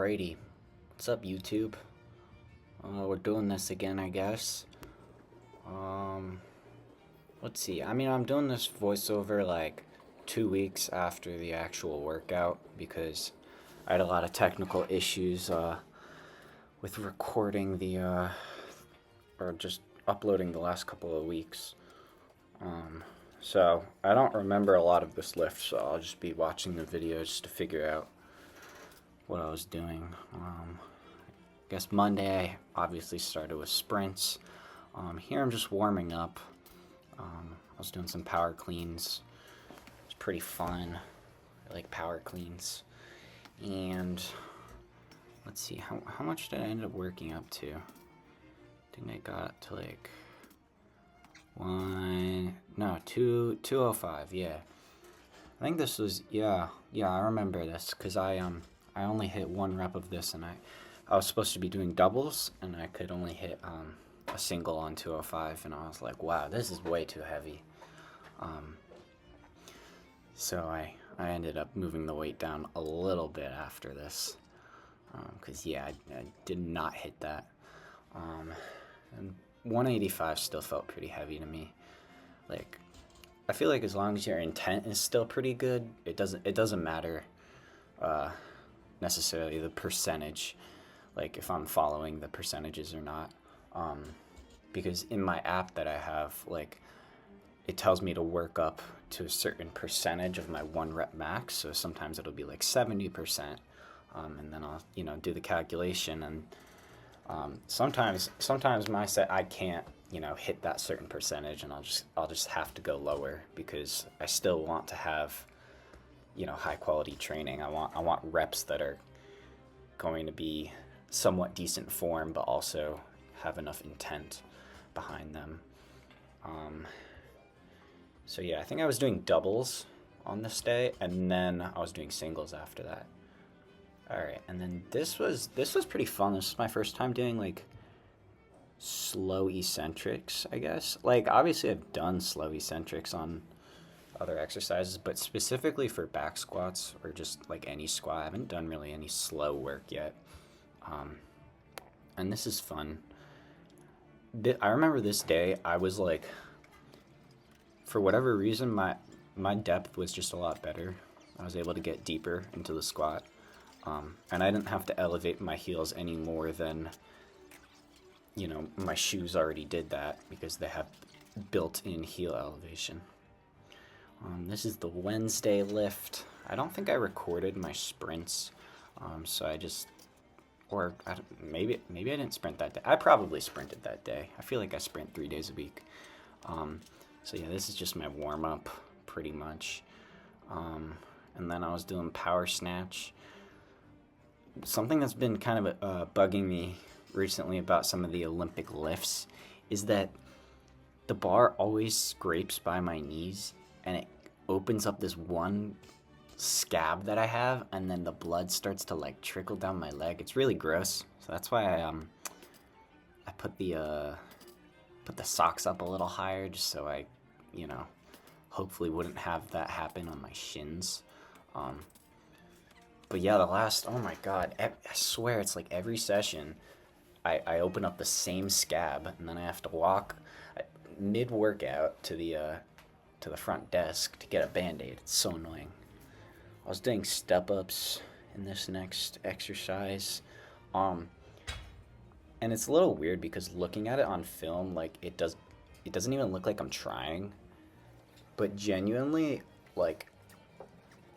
Alrighty, what's up YouTube? We're doing this again, I guess. Um, let's see, I'm doing this voiceover like 2 weeks after the actual workout because I had a lot of technical issues with recording or just uploading the last couple of weeks. So I don't remember a lot of this lift, so I'll just be watching the video just to figure out what I was doing. I guess Monday I obviously started with sprints. Here I'm just warming up. I was doing some power cleans. It's pretty fun. I like power cleans. And let's see, how much did I end up working up to? I think I got to like 205, yeah. I think this was, yeah, I remember this, because I only hit one rep of this, and I was supposed to be doing doubles, and I could only hit a single on 205, and I was like, wow, this is way too heavy. So I ended up moving the weight down a little bit after this, because yeah, I did not hit that. And 185 still felt pretty heavy to me. Like, I feel like as long as your intent is still pretty good, it doesn't matter necessarily the percentage, like if I'm following the percentages or not. Because in my app that I have, like, it tells me to work up to a certain percentage of my 1 rep max. So sometimes it'll be like 70%, and then I'll do the calculation, and sometimes my set I can't hit that certain percentage, and I'll just have to go lower because I still want to have high quality training. I want reps that are going to be somewhat decent form but also have enough intent behind them. So yeah, I think I was doing doubles on this day, and then I was doing singles after that. Alright, and then this was pretty fun. This is my first time doing like slow eccentrics, I guess. Like, obviously I've done slow eccentrics on other exercises, but specifically for back squats or just like any squat, I haven't done really any slow work yet. And this is fun. I remember this day, I was like, for whatever reason, my depth was just a lot better. I was able to get deeper into the squat. And I didn't have to elevate my heels any more than, my shoes already did that because they have built-in heel elevation. This is the Wednesday lift. I don't think I recorded my sprints, so maybe I didn't sprint that day. I probably sprinted that day. I feel like I sprint 3 days a week. So yeah, this is just my warm-up, pretty much. And then I was doing power snatch. Something that's been kind of bugging me recently about some of the Olympic lifts is that the bar always scrapes by my knees, and it opens up this one scab that I have, and then the blood starts to like trickle down my leg. It's really gross. So that's why I put the socks up a little higher, just so I hopefully wouldn't have that happen on my shins. But yeah, oh my god, I swear it's like every session I open up the same scab, and then I have to walk mid-workout to the front desk to get a Band-Aid. It's so annoying. I was doing step-ups in this next exercise. And it's a little weird because looking at it on film, like, it doesn't even look like I'm trying. But genuinely, like,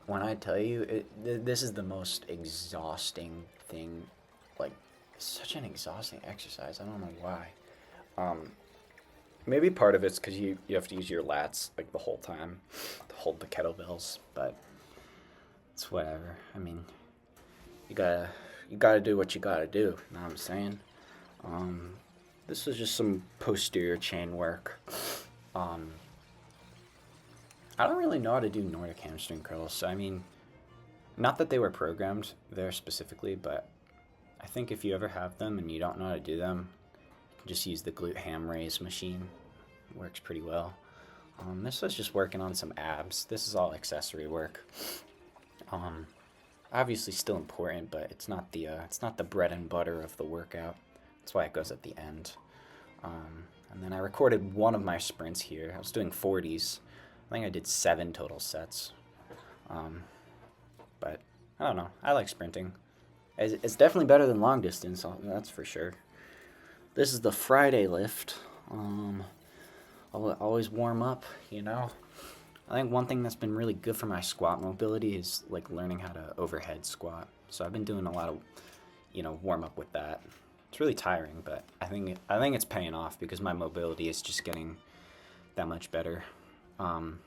when I tell you, this is the most exhausting thing. Like, it's such an exhausting exercise. I don't know why. Maybe part of it's because you have to use your lats like the whole time to hold the kettlebells, but it's whatever. I mean, you gotta do what you gotta do. You know what I'm saying? This was just some posterior chain work. I don't really know how to do Nordic hamstring curls, so I mean, not that they were programmed there specifically, but I think if you ever have them and you don't know how to do them, just use the glute ham raise machine. It works pretty well. This was just working on some abs. This is all accessory work. obviously still important, but it's not the bread and butter of the workout. That's why it goes at the end. And then I recorded one of my sprints here. I was doing 40s. I think I did 7 total sets. But I don't know. I like sprinting. It's definitely better than long distance, that's for sure. This is the Friday lift. I'll always warm up, you know. I think one thing that's been really good for my squat mobility is like learning how to overhead squat. So I've been doing a lot of, warm up with that. It's really tiring, but I think it's paying off because my mobility is just getting that much better. And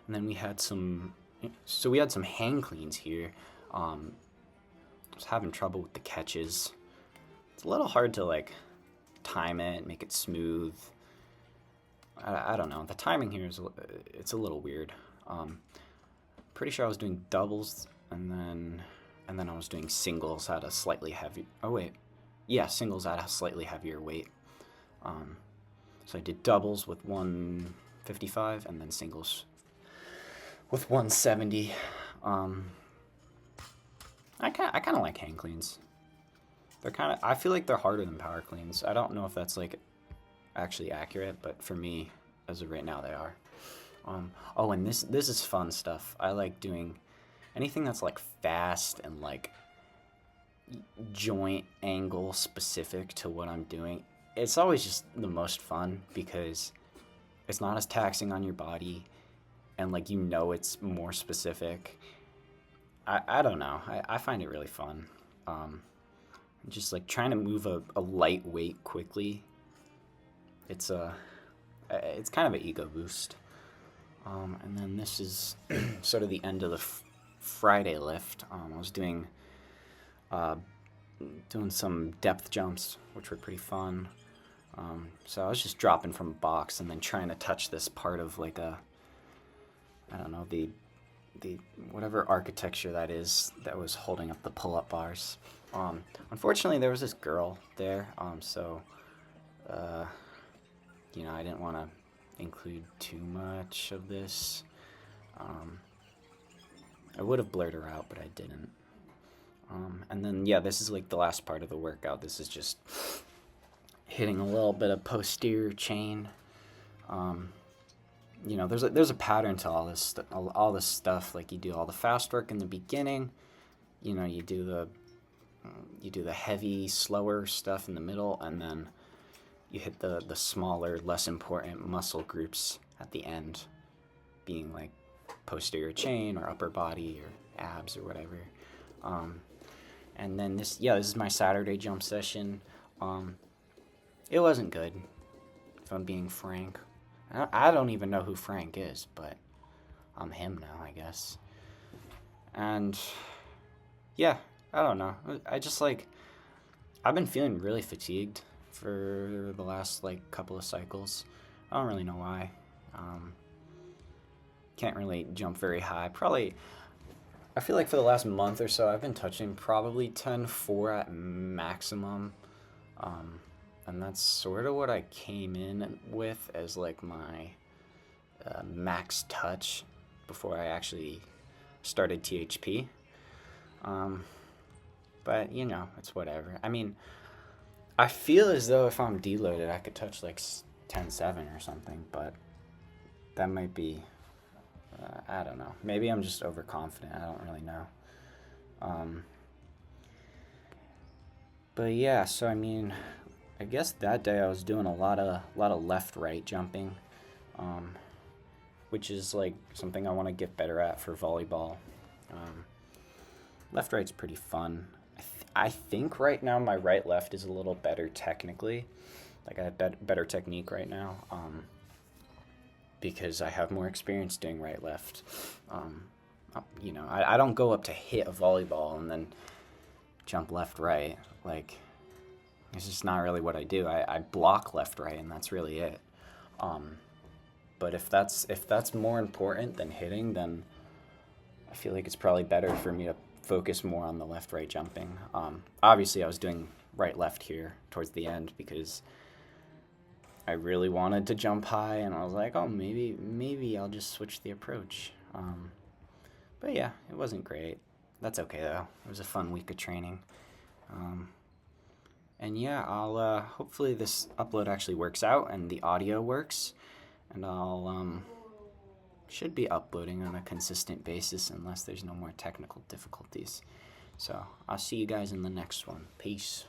then we had some hang cleans here. I was having trouble with the catches. It's a little hard to like time it, make it smooth. I don't know. The timing here it's a little weird. Pretty sure I was doing doubles and then I was doing singles at a slightly heavy. Oh wait, yeah, singles at a slightly heavier weight. So I did doubles with 155 and then singles with 170. I kind of like hang cleans. I feel like they're harder than power cleans. I don't know if that's like actually accurate, but for me, as of right now, they are. Oh, and this is fun stuff. I like doing anything that's like fast and like joint angle specific to what I'm doing. It's always just the most fun because it's not as taxing on your body, and like it's more specific. I don't know. I find it really fun. Just like trying to move a light weight quickly. It's kind of an ego boost. And then this is sort of the end of the Friday lift. I was doing some depth jumps, which were pretty fun. So I was just dropping from a box and then trying to touch this part of like I don't know, the whatever architecture that is that was holding up the pull-up bars. Unfortunately, there was this girl there, so I didn't want to include too much of this. I would have blurred her out, but I didn't. And then, this is like the last part of the workout. This is just hitting a little bit of posterior chain. There's a pattern to all this stuff. Like you do all the fast work in the beginning. You do the heavy, slower stuff in the middle, and then you hit the smaller, less important muscle groups at the end, being like posterior chain or upper body or abs or whatever. And then this is my Saturday jump session. It wasn't good, if I'm being frank. I don't even know who Frank is, but I'm him now, I guess. And I don't know. I've been feeling really fatigued for the last couple of cycles. I don't really know why. Can't really jump very high. Probably, I feel like for the last month or so, I've been touching probably 10.4 at maximum. And that's sort of what I came in with as my max touch before I actually started THP. But it's whatever. I mean, I feel as though if I'm deloaded, I could touch 10.7 or something, but that might be, I don't know. Maybe I'm just overconfident. I don't really know. But so I mean, I guess that day I was doing a lot of left-right jumping, which is something I want to get better at for volleyball. Left-right's pretty fun. I think right now my right-left is a little better technically. I have better technique right now, because I have more experience doing right-left. I don't go up to hit a volleyball and then jump left-right. It's just not really what I do. I block left-right, and that's really it. But if that's more important than hitting, then I feel like it's probably better for me to focus more on the left-right jumping. Obviously, I was doing right-left here towards the end because I really wanted to jump high, and I was like, oh, maybe I'll just switch the approach. But it wasn't great. That's okay though. It was a fun week of training. Um, and yeah, I'll hopefully this upload actually works out and the audio works, and I'll should be uploading on a consistent basis unless there's no more technical difficulties. So I'll see you guys in the next one. Peace.